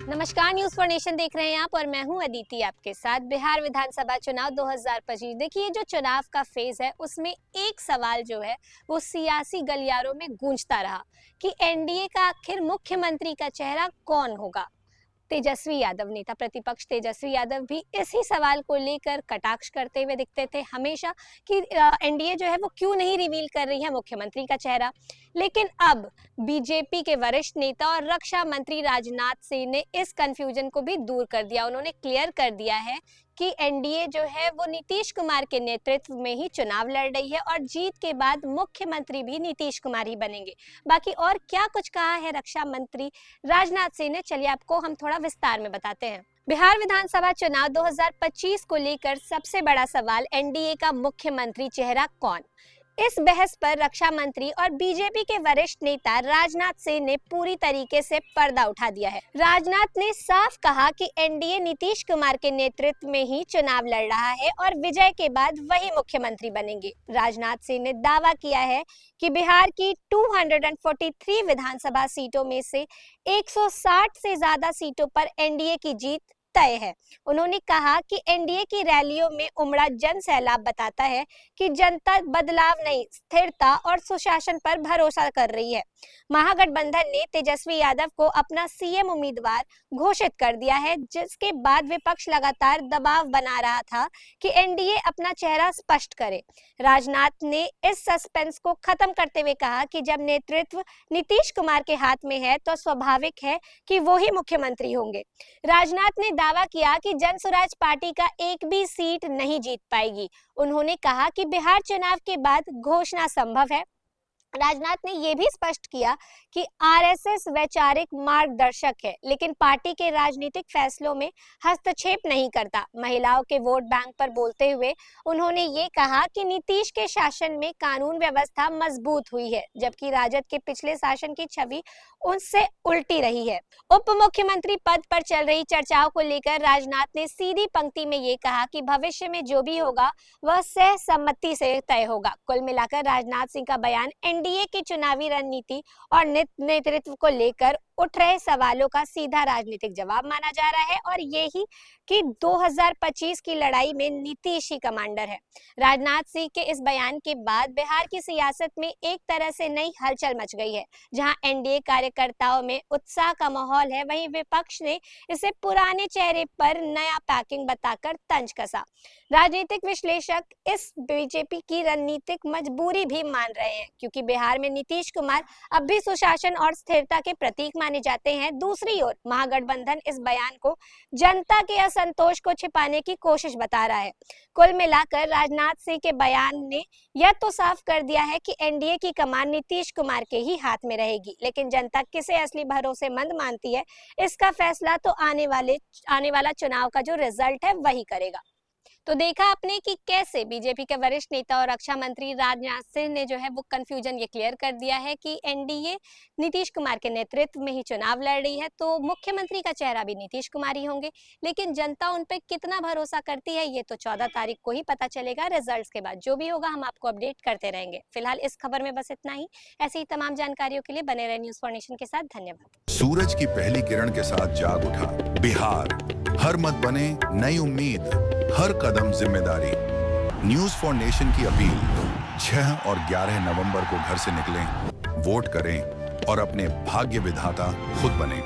नमस्कार, news for nation देख रहे हैं आप और मैं हूं अदिति आपके साथ। बिहार विधानसभा चुनाव 2025 देखिए, जो चुनाव का फेज है उसमें एक सवाल जो है वो सियासी गलियारों में गूंजता रहा कि एनडीए का आखिर मुख्यमंत्री का चेहरा कौन होगा। तेजस्वी यादव, नेता प्रतिपक्ष तेजस्वी यादव भी इसी सवाल को लेकर कटाक्ष करते हुए दिखते थे हमेशा कि एनडीए जो है वो क्यों नहीं रिवील कर रही है मुख्यमंत्री का चेहरा। लेकिन अब बीजेपी के वरिष्ठ नेता और रक्षा मंत्री राजनाथ सिंह ने इस कंफ्यूजन को भी दूर कर दिया। उन्होंने क्लियर कर दिया है कि एनडीए जो है वो नीतीश कुमार के नेतृत्व में ही चुनाव लड़ रही है और जीत के बाद मुख्यमंत्री भी नीतीश कुमार ही बनेंगे। बाकी और क्या कुछ कहा है रक्षा मंत्री राजनाथ सिंह ने, चलिए आपको हम थोड़ा विस्तार में बताते हैं। बिहार विधानसभा चुनाव 2025 को लेकर सबसे बड़ा सवाल एनडीए का मुख्यमंत्री चेहरा कौन। इस बहस पर रक्षा मंत्री और बीजेपी के वरिष्ठ नेता राजनाथ सिंह ने पूरी तरीके से पर्दा उठा दिया है। राजनाथ ने साफ कहा कि एनडीए नीतीश कुमार के नेतृत्व में ही चुनाव लड़ रहा है और विजय के बाद वही मुख्यमंत्री बनेंगे। राजनाथ सिंह ने दावा किया है कि बिहार की 243 विधानसभा सीटों में से 160 से ज्यादा सीटों पर एनडीए की जीत तय है। उन्होंने कहा कि एनडीए की रैलियों में उमड़ा जन सैलाब बताता है कि जनता बदलाव नहीं, स्थिरता और सुशासन पर भरोसा कर रही है। महागठबंधन ने तेजस्वी यादव को अपना सीएम उम्मीदवार घोषित कर दिया है, जिसके बाद विपक्ष लगातार दबाव बना रहा था कि एनडीए अपना चेहरा स्पष्ट करे। राजनाथ ने इस सस्पेंस को खत्म करते हुए कहा कि जब नेतृत्व नीतीश कुमार के हाथ में है तो स्वाभाविक है कि वो ही मुख्यमंत्री होंगे। राजनाथ ने दावा किया कि जन स्वराज पार्टी का एक भी सीट नहीं जीत पाएगी। उन्होंने कहा कि बिहार चुनाव के बाद घोषणा संभव है। राजनाथ ने यह भी स्पष्ट किया कि आरएसएस वैचारिक मार्गदर्शक है, लेकिन पार्टी के राजनीतिक फैसलों में हस्तक्षेप नहीं करता। महिलाओं के वोट बैंक पर बोलते हुए उन्होंने ये कहा कि नीतीश के शासन में कानून व्यवस्था मजबूत हुई है, जबकि राजद के पिछले शासन की छवि उनसे उल्टी रही है। उप मुख्यमंत्री पद पर चल रही चर्चाओं को लेकर राजनाथ ने सीधी पंक्ति में ये कहा कि भविष्य में जो भी होगा वह सहसम्मति से तय होगा। कुल मिलाकर राजनाथ सिंह का बयान एनडीए की चुनावी रणनीति और नेतृत्व को लेकर उठ रहे सवालों का सीधा राजनीतिक जवाब माना जा रहा है और यही कि 2025 की लड़ाई में नीतीश ही कमांडर है। राजनाथ सिंह के इस बयान के बाद बिहार की सियासत में एक तरह से नई हलचल मच गई है। जहां एनडीए कार्यकर्ताओं में उत्साह का माहौल है, वहीं विपक्ष ने इसे पुराने चेहरे पर नया पैकिंग बताकर तंज कसा। राजनीतिक विश्लेषक इस बीजेपी की रणनीतिक मजबूरी भी मान रहे हैं, क्योंकि बिहार में नीतीश कुमार अब भी सुशासन और स्थिरता के प्रतीक माने जाते हैं। दूसरी ओर महागठबंधन इस बयान को जनता के असंतोष को छिपाने की कोशिश बता रहा है। कुल मिलाकर राजनाथ सिंह के बयान ने यह तो साफ कर दिया है कि एनडीए की कमान नीतीश कुमार के ही हाथ में रहेगी, लेकिन जनता किसे असली भरोसेमंद मानती है, इसका फैसला तो आने वाला चुनाव का जो रिजल्ट है वही करेगा। तो देखा आपने कि कैसे बीजेपी के वरिष्ठ नेता और रक्षा मंत्री राजनाथ सिंह ने जो है वो कंफ्यूजन ये क्लियर कर दिया है कि एनडीए नीतीश कुमार के नेतृत्व में ही चुनाव लड़ रही है, तो मुख्यमंत्री का चेहरा भी नीतीश कुमार ही होंगे। लेकिन जनता उन पे कितना भरोसा करती है ये तो 14 तारीख को ही पता चलेगा। रिजल्ट्स के बाद जो भी होगा हम आपको अपडेट करते रहेंगे। फिलहाल इस खबर में बस इतना ही। ऐसी ही तमाम जानकारियों के लिए बने रहे न्यूज फॉर नेशन के साथ। धन्यवाद। सूरज की पहली किरण के साथ जाग उठा बिहार, हर मत बने नई उम्मीद, हर कदम जिम्मेदारी। न्यूज फॉर नेशन की अपील, 6 और 11 नवंबर को घर से निकलें, वोट करें और अपने भाग्य विधाता खुद बनें।